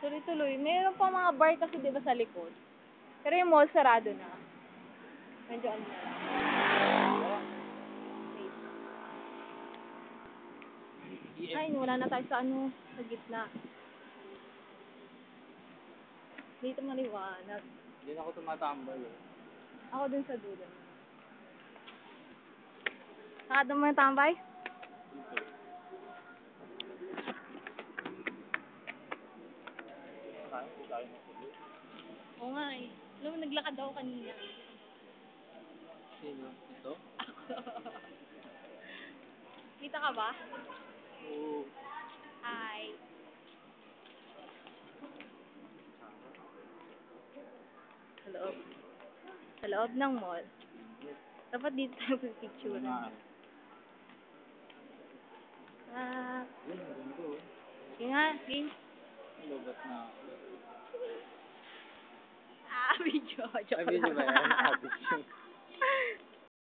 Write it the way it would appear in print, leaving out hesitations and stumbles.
Tuloy-tuloy. Meron pa mga bar kasi di ba sa likod. Pero yung mall sarado na. Medyo ano na lang. Ay, wala na tayo sa ano, sa gitna. Dito maliwanag. Hindi na ako tumatambay eh. Ako dun sa dulo. Saka doon mo yung tambay? Oo nga eh. Alam mo, naglakad ako kanina. Sino? Ito? Ako. Kita ka ba? Oo. Hi. Sa loob. Sa loob ng mall. Dapat dito tayo pipicture. Yun, ganito. Sige nga, game. Lubat na. Video. Joke Ay, video lang. ba yan? Video.